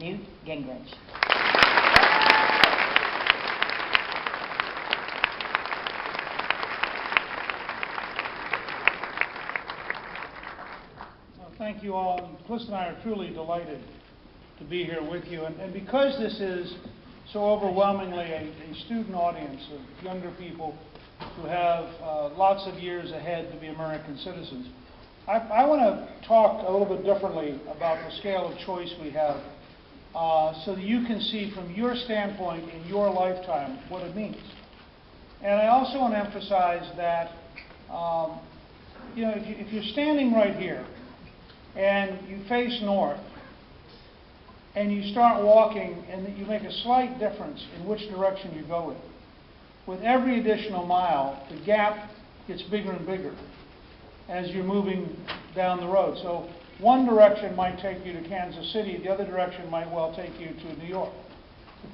Newt Gingrich. Thank you all. Cliff and I are truly delighted to be here with you. And because this is so overwhelmingly a student audience of younger people who have lots of years ahead to be American citizens, I want to talk a little bit differently about the scale of choice we have so that you can see from your standpoint in your lifetime what it means. And I also want to emphasize that if you're standing right here and you face north, and you start walking, and you make a slight difference in which direction you go in. With every additional mile, the gap gets bigger and bigger as you're moving down the road. So one direction might take you to Kansas City, the other direction might well take you to New York.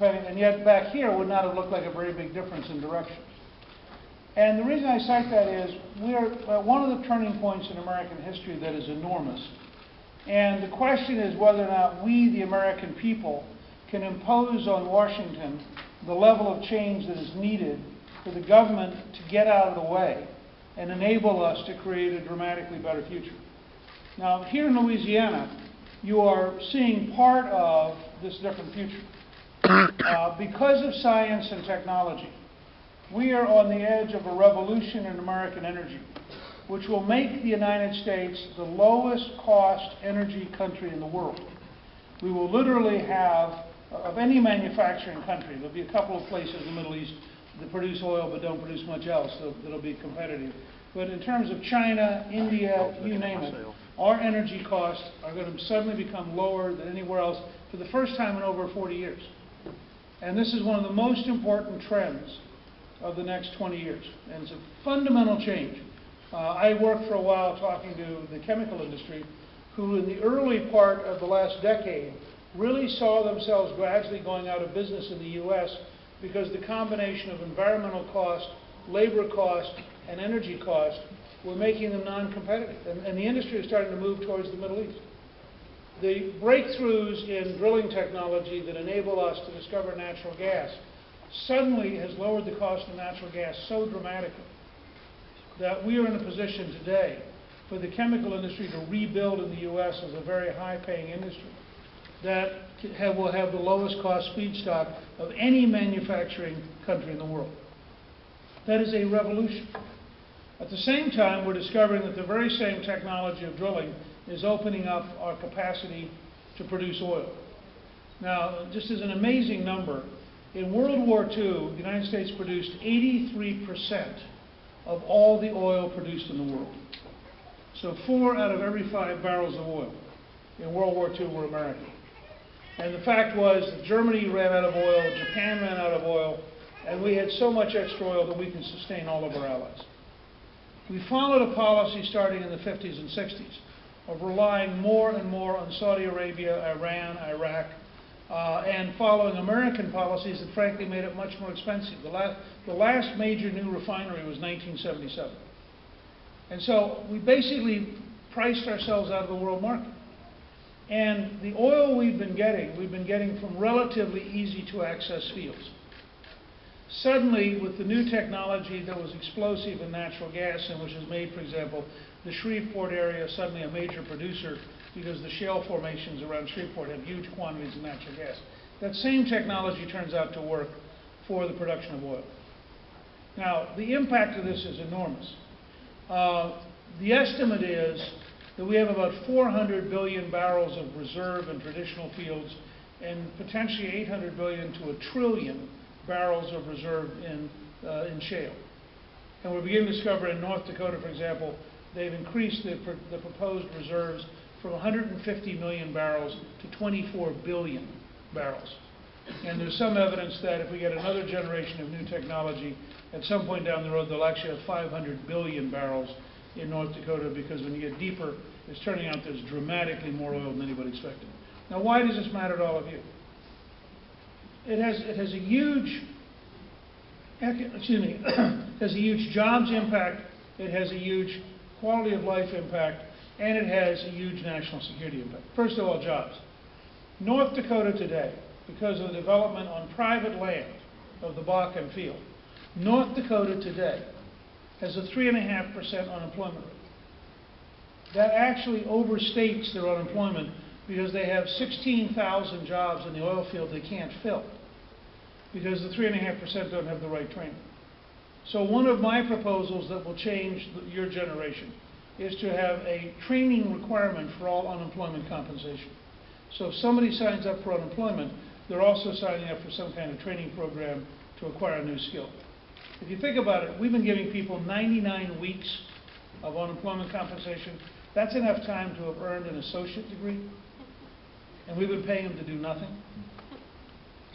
And yet back here would not have looked like a very big difference in direction. And the reason I cite that is we're at one of the turning points in American history that is enormous. And the question is whether or not we, the American people, can impose on Washington the level of change that is needed for the government to get out of the way and enable us to create a dramatically better future. Now, here in Louisiana, you are seeing part of this different future. Because of science and technology, we are on the edge of a revolution in American energy, which will make the United States the lowest cost energy country in the world. We will literally have, of any manufacturing country, there'll be a couple of places in the Middle East that produce oil but don't produce much else, so that'll be competitive. But in terms of China, India, you name it, our energy costs are going to suddenly become lower than anywhere else for the first time in over 40 years. And this is one of the most important trends of the next 20 years. And it's a fundamental change. I worked for a while talking to the chemical industry, who in the early part of the last decade really saw themselves gradually going out of business in the U.S. because the combination of environmental cost, labor cost, and energy cost were making them non-competitive. And the industry is starting to move towards the Middle East. The breakthroughs in drilling technology that enable us to discover natural gas suddenly has lowered the cost of natural gas so dramatically that we are in a position today for the chemical industry to rebuild in the U.S. as a very high-paying industry that will have the lowest cost feedstock of any manufacturing country in the world. That is a revolution. At the same time, we're discovering that the very same technology of drilling is opening up our capacity to produce oil. Now, just as an amazing number, in World War II, the United States produced 83% of all the oil produced in the world. So 4 out of every 5 barrels of oil in World War II were American. And the fact was that Germany ran out of oil, Japan ran out of oil, and we had so much extra oil that we can sustain all of our allies. We followed a policy starting in the 50s and 60s of relying more and more on Saudi Arabia, Iran, Iraq, and following American policies that frankly made it much more expensive. The last major new refinery was 1977. And so we basically priced ourselves out of the world market. And the oil we've been getting from relatively easy to access fields. Suddenly, with the new technology that was explosive in natural gas and which has made, for example, the Shreveport area suddenly a major producer because the shale formations around Shreveport have huge quantities of natural gas. That same technology turns out to work for the production of oil. Now, the impact of this is enormous. The estimate is that we have about 400 billion barrels of reserve in traditional fields and potentially 800 billion to 1 trillion barrels of reserve in shale. And we're beginning to discover in North Dakota, for example, they've increased the proposed reserves from 150 million barrels to 24 billion barrels. And there's some evidence that if we get another generation of new technology, at some point down the road, they'll actually have 500 billion barrels in North Dakota, because when you get deeper, it's turning out there's dramatically more oil than anybody expected. Now, why does this matter to all of you? It has a huge, has a huge jobs impact, it has a huge quality of life impact, and it has a huge national security impact. First of all, jobs. North Dakota today, because of the development on private land of the Bakken field, North Dakota today has a 3.5% unemployment rate. That actually overstates their unemployment because they have 16,000 jobs in the oil field they can't fill because the 3.5% don't have the right training. So one of my proposals that will change your generation is to have a training requirement for all unemployment compensation. So if somebody signs up for unemployment, they're also signing up for some kind of training program to acquire a new skill. If you think about it, we've been giving people 99 weeks of unemployment compensation. That's enough time to have earned an associate degree, and we've been paying them to do nothing.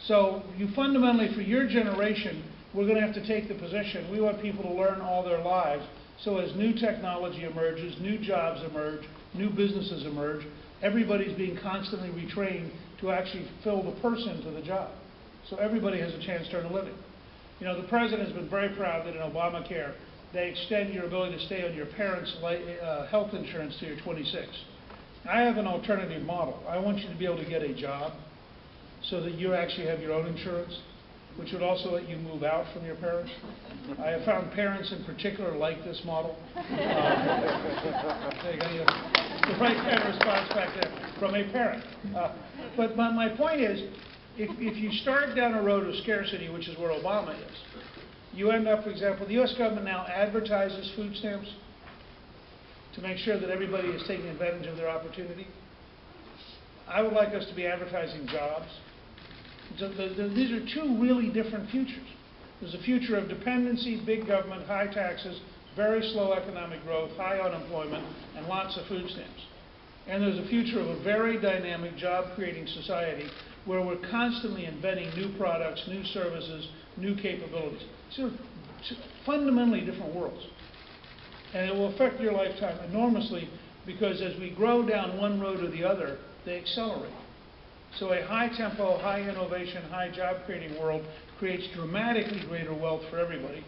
So you fundamentally, for your generation, we're going to have to take the position, we want people to learn all their lives, so as new technology emerges, new jobs emerge, new businesses emerge, everybody's being constantly retrained to actually fill the person to the job. So everybody has a chance to earn a living. You know, the president has been very proud that in Obamacare, they extend your ability to stay on your parents' health insurance till you're 26. I have an alternative model. I want you to be able to get a job so that you actually have your own insurance, which would also let you move out from your parents. I have found parents in particular like this model. There you go, the right kind of response back there from a parent. But my point is, if you start down a road of scarcity, which is where Obama is, you end up, for example, the U.S. government now advertises food stamps to make sure that everybody is taking advantage of their opportunity. I would like us to be advertising jobs. So these are two really different futures. There's a future of dependency, big government, high taxes, very slow economic growth, high unemployment, and lots of food stamps. And there's a future of a very dynamic job-creating society where we're constantly inventing new products, new services, new capabilities. So fundamentally different worlds. And it will affect your lifetime enormously because as we grow down one road or the other, they accelerate. So a high-tempo, high-innovation, high-job-creating world creates dramatically greater wealth for everybody.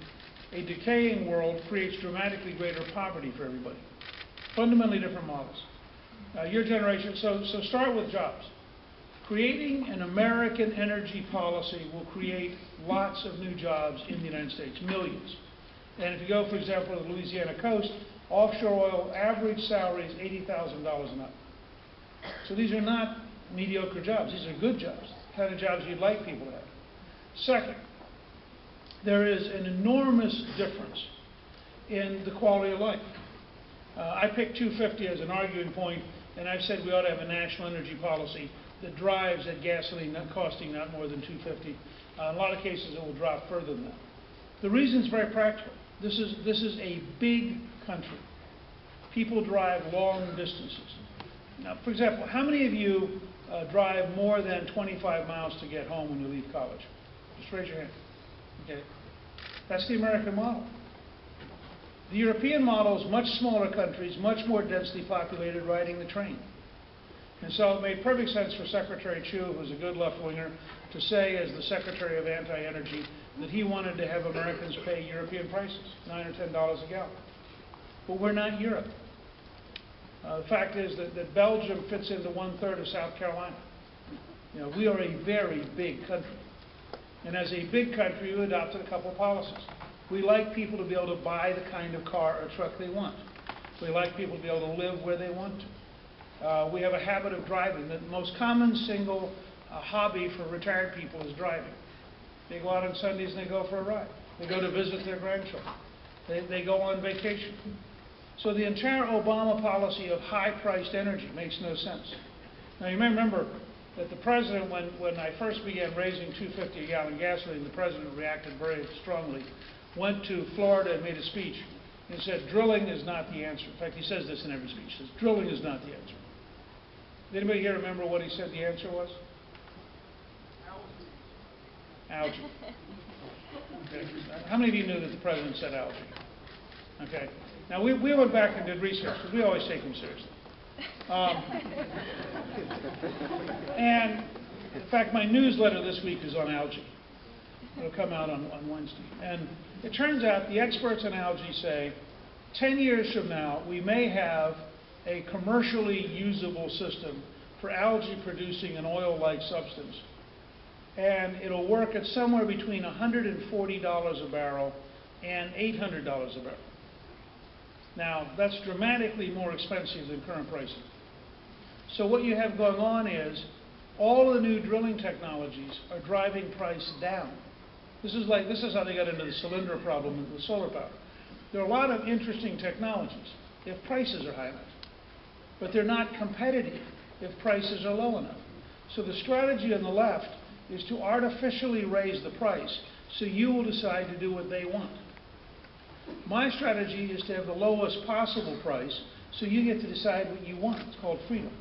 A decaying world creates dramatically greater poverty for everybody. Fundamentally different models. Your generation, so start with jobs. Creating an American energy policy will create lots of new jobs in the United States, millions. And if you go, for example, to the Louisiana coast, offshore oil average salary is $80,000 and up. So these are not mediocre jobs. These are good jobs, the kind of jobs you'd like people to have. Second, there is an enormous difference in the quality of life. I picked 250 as an arguing point, and I've said we ought to have a national energy policy that drives at gasoline costing not more than $2.50. In a lot of cases, it will drop further than that. The reason is very practical. This is a big country. People drive long distances. Now, for example, how many of you drive more than 25 miles to get home when you leave college? Just raise your hand. Okay. That's the American model. The European model is much smaller countries, much more densely populated, riding the train. And so it made perfect sense for Secretary Chu, who was a good left-winger, to say, as the Secretary of Anti-Energy, that he wanted to have Americans pay European prices, $9 or $10 a gallon. But we're not Europe. The fact is that Belgium fits into 1/3 of South Carolina. You know, we are a very big country. And as a big country, we adopted a couple of policies. We like people to be able to buy the kind of car or truck they want. We like people to be able to live where they want to. We have a habit of driving. The most common single hobby for retired people is driving. They go out on Sundays and they go for a ride. They go to visit their grandchildren. They go on vacation. So the entire Obama policy of high-priced energy makes no sense. Now you may remember that the president, when I first began raising $2.50 a gallon gasoline, the president reacted very strongly, went to Florida and made a speech and said, drilling is not the answer. In fact, he says this in every speech. He says, drilling is not the answer. Did anybody here remember what he said the answer was? Algae. Okay. How many of you knew that the president said algae? Okay. Now, we went back and did research, because we always take him seriously. And, in fact, my newsletter this week is on algae. It'll come out on Wednesday. And it turns out the experts on algae say 10 years from now, we may have a commercially usable system for for algae producing an oil-like substance. And it'll work at somewhere between $140 a barrel and $800 a barrel. Now, that's dramatically more expensive than current pricing. So what you have going on is all of the new drilling technologies are driving price down. This is how they got into the cylinder problem with solar power. There are a lot of interesting technologies if prices are high enough, but they're not competitive if prices are low enough. So the strategy on the left is to artificially raise the price so you will decide to do what they want. My strategy is to have the lowest possible price so you get to decide what you want. It's called freedom.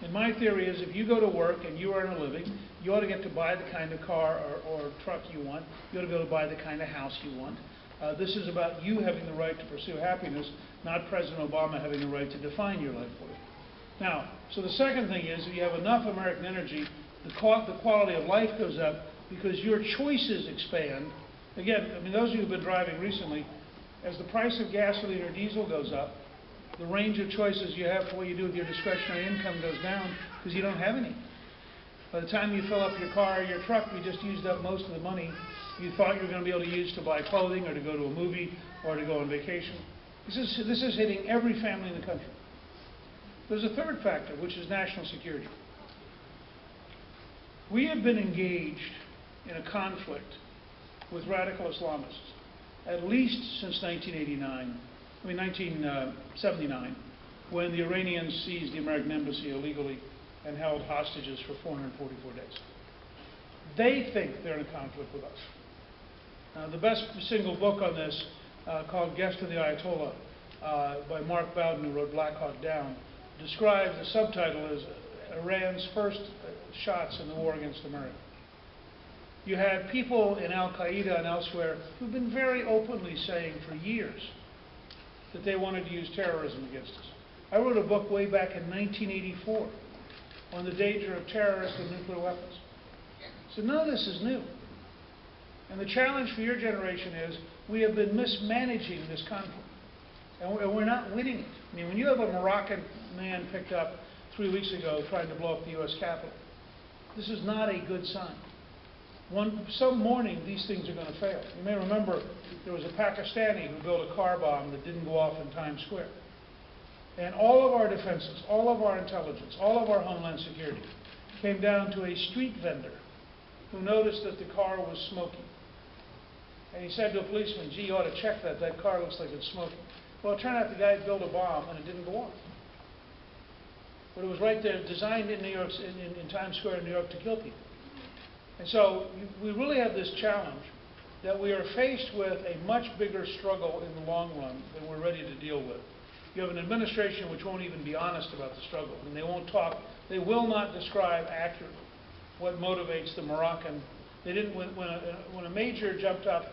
And my theory is if you go to work and you earn a living, you ought to get to buy the kind of car or truck you want. You ought to be able to buy the kind of house you want. This is about you having the right to pursue happiness, not President Obama having the right to define your life for you. Now, so the second thing is if you have enough American energy, the quality of life goes up because your choices expand. Again, I mean, those of you who have been driving recently, as the price of gasoline or diesel goes up, the range of choices you have for what you do with your discretionary income goes down because you don't have any. By the time you fill up your car or your truck, you just used up most of the money you thought you were going to be able to use to buy clothing or to go to a movie or to go on vacation. This is hitting every family in the country. There's a third factor, which is national security. We have been engaged in a conflict with radical Islamists at least since 1979, when the Iranians seized the American embassy illegally and held hostages for 444 days. They think they're in a conflict with us. The best single book on this, called Guest of the Ayatollah, by Mark Bowden, who wrote Black Hawk Down, describes, the subtitle is Iran's first shots in the war against America. You had people in Al-Qaeda and elsewhere who've been very openly saying for years that they wanted to use terrorism against us. I wrote a book way back in 1984 on the danger of terrorists and nuclear weapons. So none of this is new. And the challenge for your generation is we have been mismanaging this conflict. And we're not winning it. I mean, when you have a Moroccan man picked up 3 weeks ago trying to blow up the U.S. Capitol, this is not a good sign. Some morning, these things are going to fail. You may remember there was a Pakistani who built a car bomb that didn't go off in Times Square. And all of our defenses, all of our intelligence, all of our homeland security came down to a street vendor who noticed that the car was smoking. And he said to a policeman, gee, you ought to check that. That car looks like it's smoking. Well, it turned out the guy built a bomb and it didn't go off. But it was right there, designed in New York, in Times Square in New York to kill people. And so we really have this challenge that we are faced with a much bigger struggle in the long run than we're ready to deal with. You have an administration which won't even be honest about the struggle, and they won't talk. They will not describe accurately what motivates the Moroccan. They didn't when a major jumped up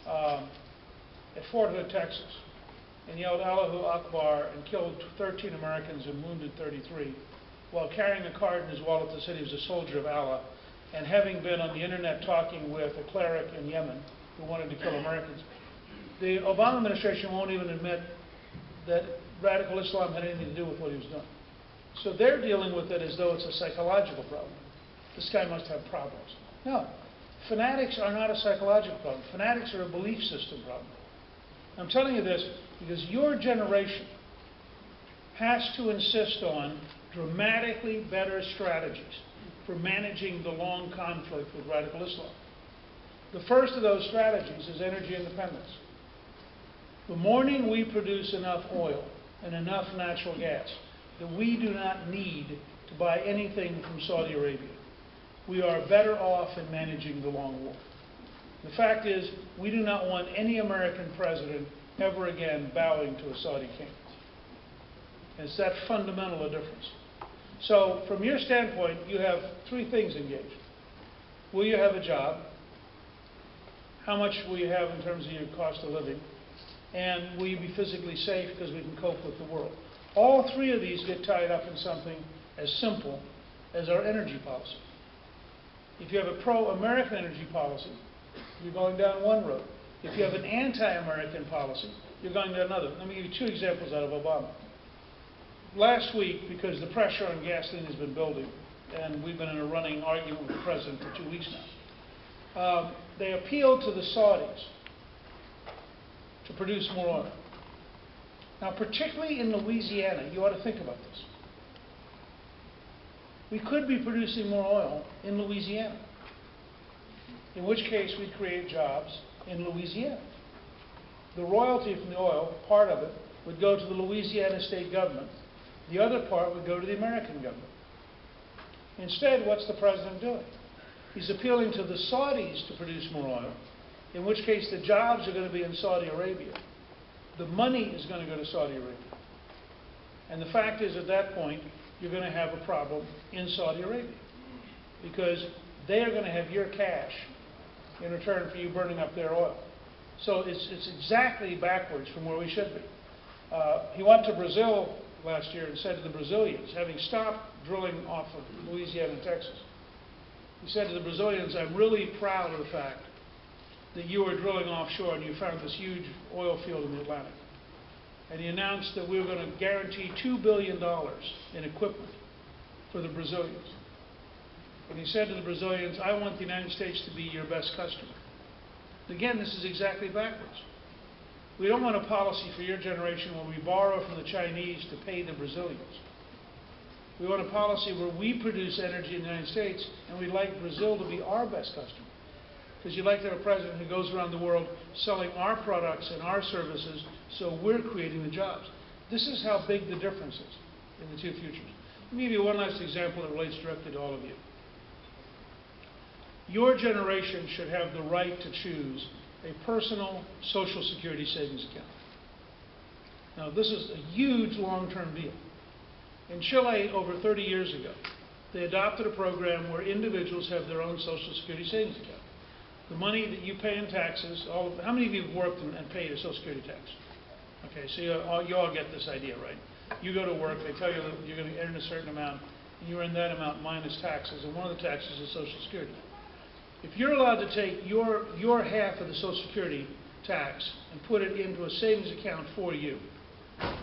at Fort Hood, Texas, and yelled Allahu Akbar and killed 13 Americans and wounded 33, while carrying a card in his wallet that said he was a soldier of Allah, and having been on the internet talking with a cleric in Yemen who wanted to kill Americans. The Obama administration won't even admit that radical Islam had anything to do with what he was doing. So they're dealing with it as though it's a psychological problem. This guy must have problems. No, fanatics are not a psychological problem. Fanatics are a belief system problem. I'm telling you this because your generation has to insist on dramatically better strategies for managing the long conflict with radical Islam. The first of those strategies is energy independence. The morning we produce enough oil and enough natural gas that we do not need to buy anything from Saudi Arabia, we are better off in managing the long war. The fact is, we do not want any American president ever again bowing to a Saudi king. It's that fundamental a difference. So from your standpoint, you have three things engaged. Will you have a job? How much will you have in terms of your cost of living? And will you be physically safe because we can cope with the world? All three of these get tied up in something as simple as our energy policy. If you have a pro-American energy policy, you're going down one road. If you have an anti-American policy, you're going down another. Let me give you two examples out of Obama. last week, because the pressure on gasoline has been building, and we've been in a running argument with the president for 2 weeks now, they appealed to the Saudis to produce more oil. Now, particularly in Louisiana, you ought to think about this. We could be producing more oil in Louisiana, in which case we'd create jobs in Louisiana. The royalty from the oil, part of it, would go to the Louisiana state government. The other part would go to the American government. Instead, what's the president doing? He's appealing to the Saudis to produce more oil, in which case the jobs are going to be in Saudi Arabia. The money is going to go to Saudi Arabia. And the fact is, at that point, you're going to have a problem in Saudi Arabia, because they are going to have your cash in return for you burning up their oil. So it's exactly backwards from where we should be. He went to Brazil last year and said to the Brazilians, having stopped drilling off of Louisiana and Texas, he said to the Brazilians, I'm really proud of the fact that you are drilling offshore and you found this huge oil field in the Atlantic. And he announced that we were going to guarantee $2 billion in equipment for the Brazilians. And he said to the Brazilians, I want the United States to be your best customer. Again, this is exactly backwards. We don't want a policy for your generation where we borrow from the Chinese to pay the Brazilians. We want a policy where we produce energy in the United States, and we'd like Brazil to be our best customer. Because you'd like to have a president who goes around the world selling our products and our services, so we're creating the jobs. This is how big the difference is in the two futures. Let me give you one last example that relates directly to all of you. Your generation should have the right to choose a personal Social Security savings account. Now, this is a huge long-term deal. In Chile, over 30 years ago, they adopted a program where individuals have their own Social Security savings account. The money that you pay in taxes, how many of you have worked and paid a Social Security tax? Okay, so you all get this idea, right? You go to work, they tell you that you're going to earn a certain amount, and you earn that amount minus taxes, and one of the taxes is Social Security. If you're allowed to take your half of the Social Security tax and put it into a savings account for you,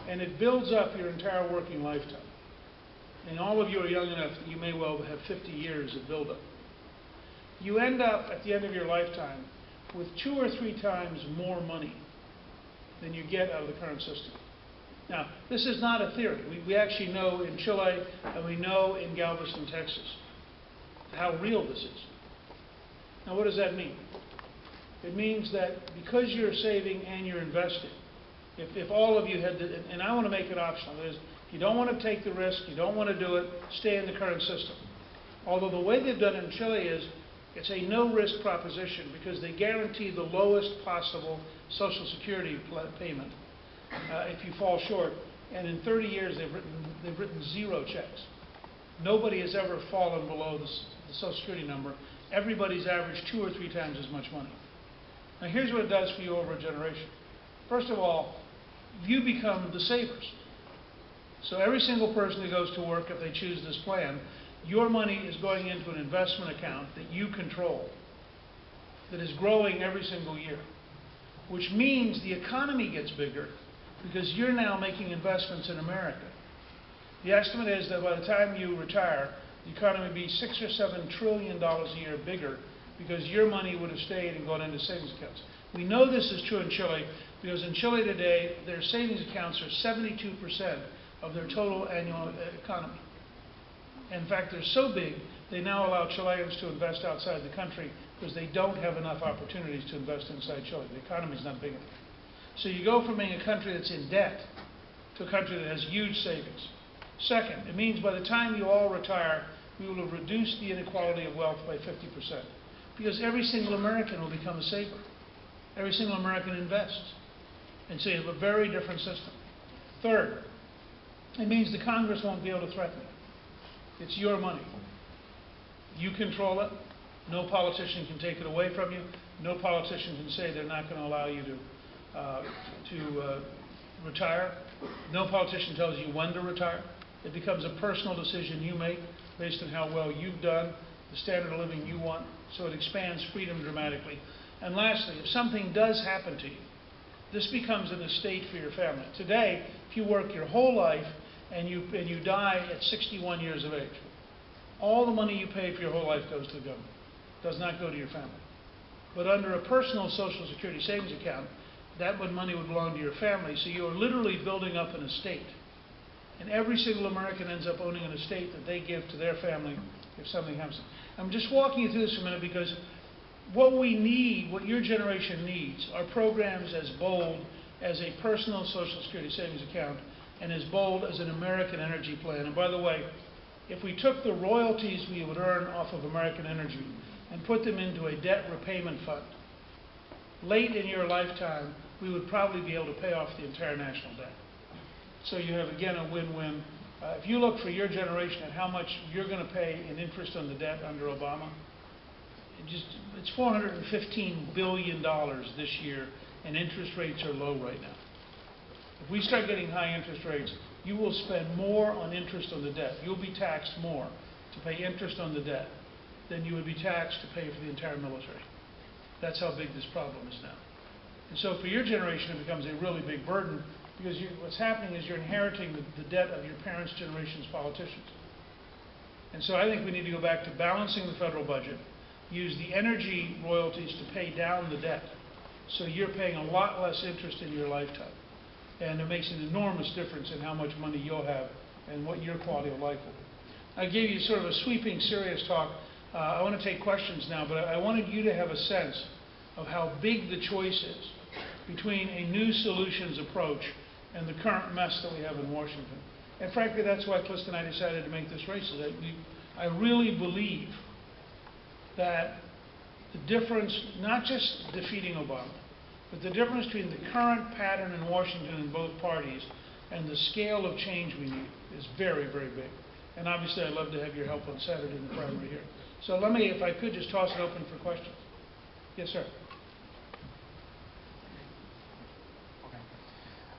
and it builds up your entire working lifetime, and all of you are young enough that you may well have 50 years of buildup, you end up at the end of your lifetime with 2 or 3 times more money than you get out of the current system. Now, this is not a theory. We actually know in Chile and we know in Galveston, Texas, how real this is. Now, what does that mean? It means that because you're saving and you're investing, if all of you had, and I want to make it optional, that is, if you don't want to take the risk, you don't want to do it, stay in the current system. Although the way they've done it in Chile is, it's a no-risk proposition because they guarantee the lowest possible Social Security payment if you fall short. And in 30 years, they've written 0 checks. Nobody has ever fallen below the Social Security number. Everybody's averaged 2 or 3 times as much money. Now, here's what it does for you over a generation. First of all, you become the savers. So every single person who goes to work, if they choose this plan, your money is going into an investment account that you control, that is growing every single year, which means the economy gets bigger because you're now making investments in America. The estimate is that by the time you retire, the economy would be $6 or $7 trillion a year bigger because your money would have stayed and gone into savings accounts. We know this is true in Chile because in Chile today, their savings accounts are 72% of their total annual economy. In fact, they're so big, they now allow Chileans to invest outside the country because they don't have enough opportunities to invest inside Chile. The economy is not big enough. So you go from being a country that's in debt to a country that has huge savings. Second, it means by the time you all retire, we will have reduced the inequality of wealth by 50% because every single American will become a saver. Every single American invests. And so you have a very different system. Third, it means the Congress won't be able to threaten it. It's your money. You control it. No politician can take it away from you. No politician can say they're not going to allow you to retire. No politician tells you when to retire. It becomes a personal decision you make based on how well you've done, the standard of living you want. So it expands freedom dramatically. And lastly, if something does happen to you, this becomes an estate for your family. Today, if you work your whole life and you die at 61 years of age, all the money you pay for your whole life goes to the government. It does not go to your family. But under a personal Social Security savings account, that money would belong to your family, so you are literally building up an estate. And every single American ends up owning an estate that they give to their family if something happens. I'm just walking you through this for a minute because what we need, what your generation needs, are programs as bold as a personal Social Security savings account and as bold as an American energy plan. And by the way, if we took the royalties we would earn off of American energy and put them into a debt repayment fund, late in your lifetime, we would probably be able to pay off the entire national debt. So you have, again, a win-win. If you look for your generation at how much you're going to pay in interest on the debt under Obama, it's $415 billion this year, and interest rates are low right now. If we start getting high interest rates, you will spend more on interest on the debt. You'll be taxed more to pay interest on the debt than you would be taxed to pay for the entire military. That's how big this problem is now. And so for your generation, it becomes a really big burden because what's happening is you're inheriting the debt of your parents' generation's politicians. And so I think we need to go back to balancing the federal budget, use the energy royalties to pay down the debt, so you're paying a lot less interest in your lifetime. And it makes an enormous difference in how much money you'll have and what your quality of life will be. I gave you sort of a sweeping, serious talk. I want to take questions now, but I wanted you to have a sense of how big the choice is between a new solutions approach and the current mess that we have in Washington. And frankly, that's why Clist and I decided to make this race. I really believe that the difference, not just defeating Obama, but the difference between the current pattern in Washington in both parties and the scale of change we need is very, very big. And obviously, I'd love to have your help on Saturday in the primary here. So let me, if I could, just toss it open for questions. Yes, sir.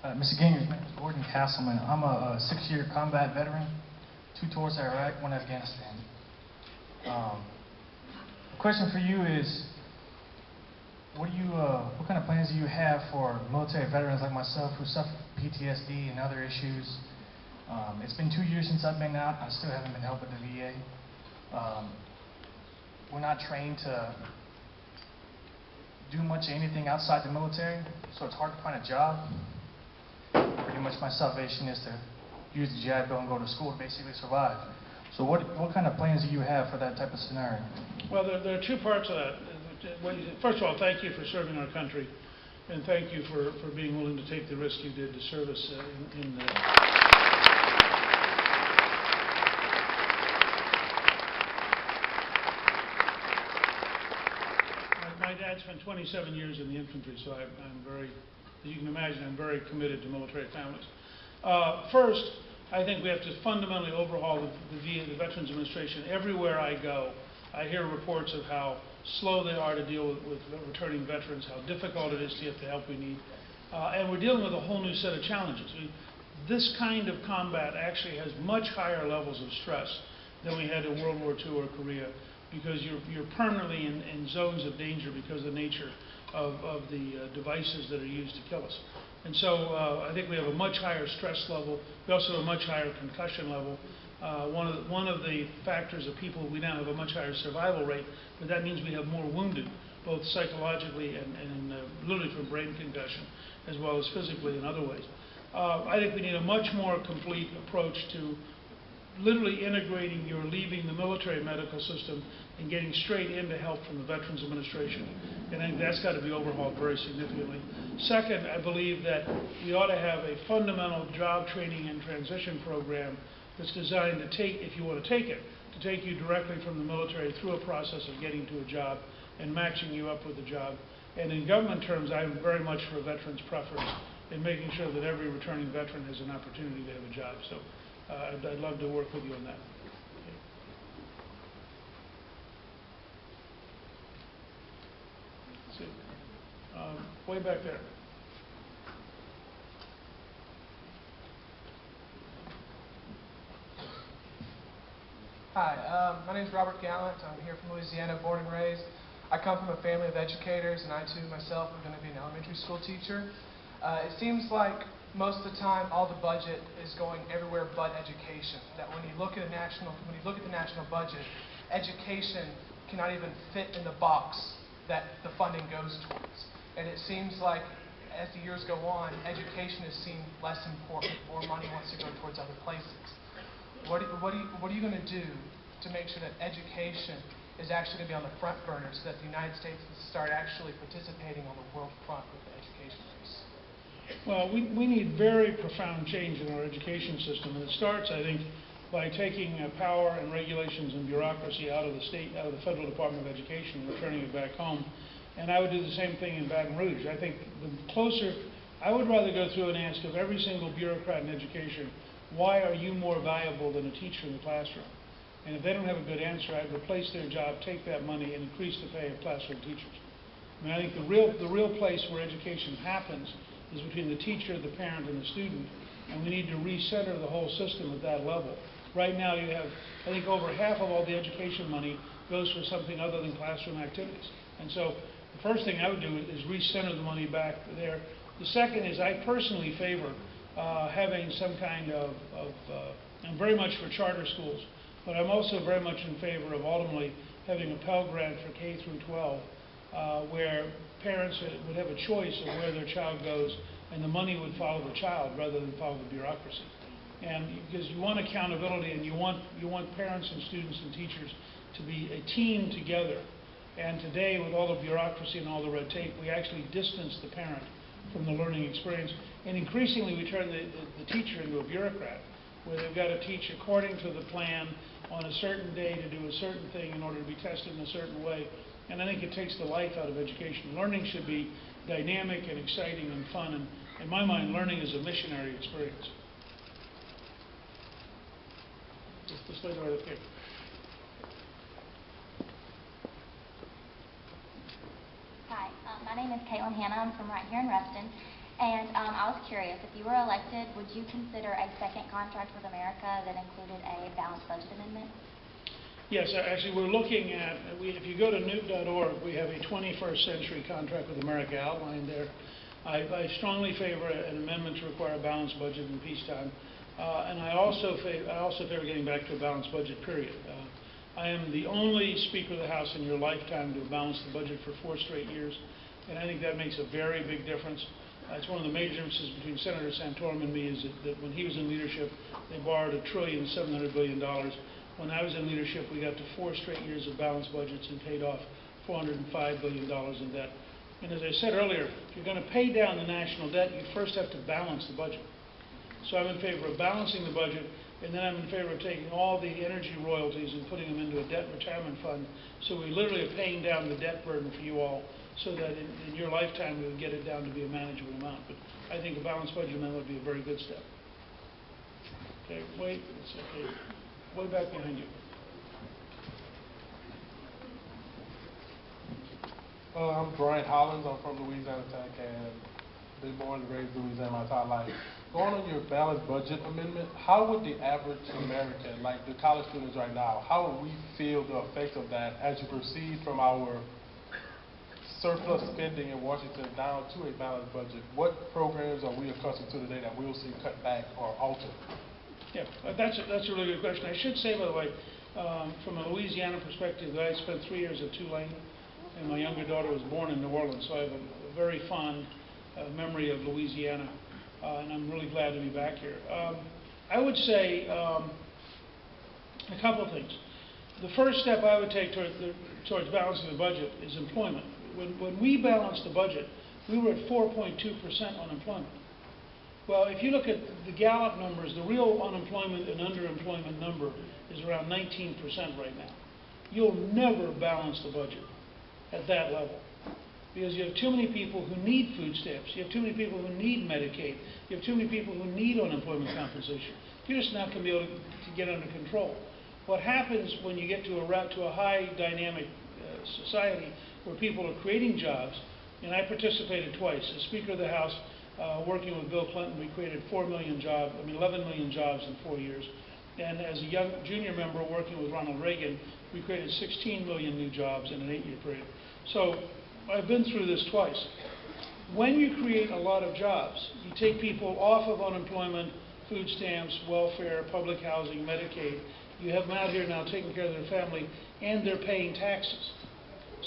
Mr. Gingrich, my name is Gordon Castleman. I'm a 6-year combat veteran, 2 tours to Iraq, 1 Afghanistan. The question for you is, what kind of plans do you have for military veterans like myself who suffer PTSD and other issues? It's been 2 years since I've been out. I still haven't been helped with the VA. We're not trained to do much anything outside the military, so it's hard to find a job. Pretty much my salvation is to use the GI Bill and go to school to basically survive. So what kind of plans do you have for that type of scenario? Well, there are 2 parts of that. First of all, thank you for serving our country, and thank you for being willing to take the risk you did to serve us in My dad spent 27 years in the infantry, so I'm very, as you can imagine, I'm very committed to military families. First, I think we have to fundamentally overhaul the VA, the Veterans Administration. Everywhere I go, I hear reports of how slow they are to deal with returning veterans, how difficult it is to get the help we need. And we're dealing with a whole new set of challenges. This kind of combat actually has much higher levels of stress than we had in World War II or Korea, because you're permanently in zones of danger because of the nature of the devices that are used to kill us. And so I think we have a much higher stress level. We also have a much higher concussion level. One of the factors of people, we now have a much higher survival rate, but that means we have more wounded, both psychologically and literally from brain concussion, as well as physically in other ways. I think we need a much more complete approach to literally integrating your leaving the military medical system and getting straight into help from the Veterans Administration. And I think that's got to be overhauled very significantly. Second, I believe that we ought to have a fundamental job training and transition program that's designed to take, if you want to take it, to take you directly from the military through a process of getting to a job and matching you up with a job. And in government terms, I'm very much for a veteran's preference in making sure that every returning veteran has an opportunity to have a job. So I'd love to work with you on that. Okay. See, way back there. Hi, my name is Robert Gallant. I'm here from Louisiana, born and raised. I come from a family of educators, and I too myself am going to be an elementary school teacher. It seems like most of the time, all the budget is going everywhere but education. That when you look at the national budget, education cannot even fit in the box that the funding goes towards. And it seems like as the years go on, education is seen less important. More money wants to go towards other places. What are you going to do to make sure that education is actually going to be on the front burner so that the United States can start actually participating on the world front with the education race? Well, we need very profound change in our education system, and it starts, I think, by taking power and regulations and bureaucracy out of the Federal Department of Education and returning it back home. And I would do the same thing in Baton Rouge. I think I would rather go through and ask of every single bureaucrat in education, why are you more valuable than a teacher in the classroom? And if they don't have a good answer, I'd replace their job, take that money, and increase the pay of classroom teachers. I mean, I think the real place where education happens is between the teacher, the parent, and the student, and we need to recenter the whole system at that level. Right now you have, I think over half of all the education money goes for something other than classroom activities. And so the first thing I would do is recenter the money back there. The second is I personally favor having some kind of I'm very much for charter schools, but I'm also very much in favor of ultimately having a Pell Grant for K through 12, where parents would have a choice of where their child goes, and the money would follow the child rather than follow the bureaucracy. And because you want accountability, and you want parents and students and teachers to be a team together. And today, with all the bureaucracy and all the red tape, we actually distance the parent from the learning experience. And increasingly, we turn the teacher into a bureaucrat, where they've got to teach according to the plan on a certain day to do a certain thing in order to be tested in a certain way. And I think it takes the life out of education. Learning should be dynamic and exciting and fun. And in my mind, learning is a missionary experience. This lady right up here. Hi, my name is Caitlin Hanna. I'm from right here in Reston. And I was curious, if you were elected, would you consider a second contract with America that included a balanced budget amendment? Yes, actually, we're looking at, if you go to newt.org, we have a 21st century contract with America outlined there. I strongly favor an amendment to require a balanced budget in peacetime. And I also favor getting back to a balanced budget, period. I am the only Speaker of the House in your lifetime to have balanced the budget for 4 straight years, and I think that makes a very big difference. It's one of the major differences between Senator Santorum and me is that when he was in leadership, they borrowed $1.7 trillion. When I was in leadership, we got to 4 straight years of balanced budgets and paid off $405 billion in debt. And as I said earlier, if you're going to pay down the national debt, you first have to balance the budget. So I'm in favor of balancing the budget, and then I'm in favor of taking all the energy royalties and putting them into a debt retirement fund. So we literally are paying down the debt burden for you all, so that in your lifetime we would get it down to be a manageable amount. But I think a balanced budget amendment would be a very good step. Okay, wait, it's okay. Way back behind you. I'm Brian Hollins. I'm from Louisiana Tech and been born and raised in Louisiana my entire life. Going on your balanced budget amendment, how would the average American, like the college students right now, how would we feel the effects of that as you proceed from our surplus spending in Washington down to a balanced budget? What programs are we accustomed to today that we'll see cut back or altered? Yeah, that's a really good question. I should say, by the way, from a Louisiana perspective, that I spent 3 years at Tulane, and my younger daughter was born in New Orleans, so I have a very fond memory of Louisiana, and I'm really glad to be back here. I would say a couple of things. The first step I would take towards balancing the budget is employment. When we balanced the budget, we were at 4.2% unemployment. Well, if you look at the Gallup numbers, the real unemployment and underemployment number is around 19% right now. You'll never balance the budget at that level, because you have too many people who need food stamps, you have too many people who need Medicaid, you have too many people who need unemployment compensation. You're just not going to be able to get under control. What happens when you get to a high dynamic society where people are creating jobs, and I participated twice. As Speaker of the House, working with Bill Clinton, we created 11 million jobs in 4 years. And as a young junior member working with Ronald Reagan, we created 16 million new jobs in an 8-year period. So I've been through this twice. When you create a lot of jobs, you take people off of unemployment, food stamps, welfare, public housing, Medicaid. You have them out here now taking care of their family, and they're paying taxes.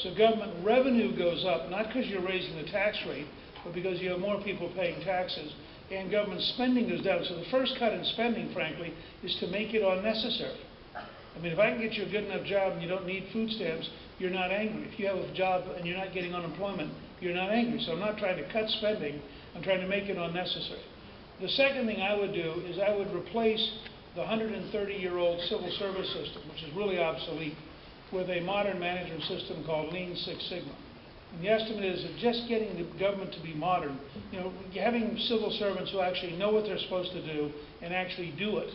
So government revenue goes up, not because you're raising the tax rate, but because you have more people paying taxes, and government spending goes down. So the first cut in spending, frankly, is to make it unnecessary. I mean, if I can get you a good enough job and you don't need food stamps, you're not angry. If you have a job and you're not getting unemployment, you're not angry. So I'm not trying to cut spending, I'm trying to make it unnecessary. The second thing I would do is I would replace the 130-year-old civil service system, which is really obsolete, with a modern management system called Lean Six Sigma. And the estimate is that just getting the government to be modern, having civil servants who actually know what they're supposed to do and actually do it,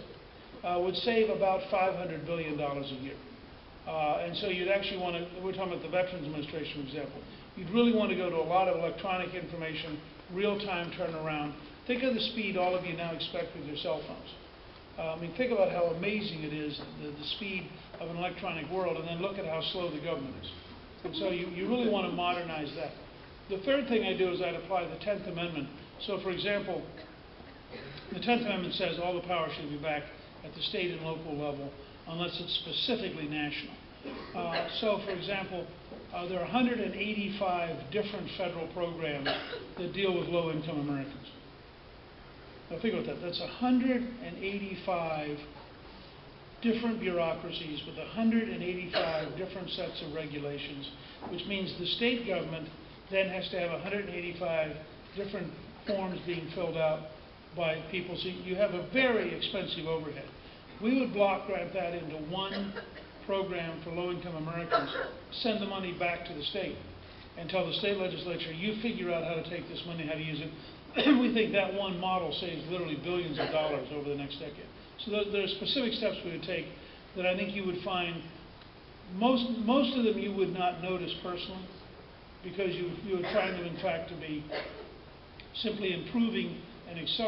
would save about $500 billion a year. And so you'd actually want to, we're talking about the Veterans Administration, for example, you'd really want to go to a lot of electronic information, real-time turnaround. Think of the speed all of you now expect with your cell phones. I mean, think about how amazing it is, the speed of an electronic world, and then look at how slow the government is. And so you really want to modernize that. The third thing I do is I'd apply the 10th Amendment. So, for example, the 10th Amendment says all the power should be back at the state and local level unless it's specifically national. So, for example, there are 185 different federal programs that deal with low-income Americans. Now think about that. That's 185 different bureaucracies with 185 different sets of regulations, which means the state government then has to have 185 different forms being filled out by people. So you have a very expensive overhead. We would block grant that into one program for low-income Americans, send the money back to the state, and tell the state legislature, you figure out how to take this money, how to use it. We think that one model saves literally billions of dollars over the next decade. So there are specific steps we would take that I think you would find, most of them you would not notice personally, because you would find them in fact to be simply improving and accelerating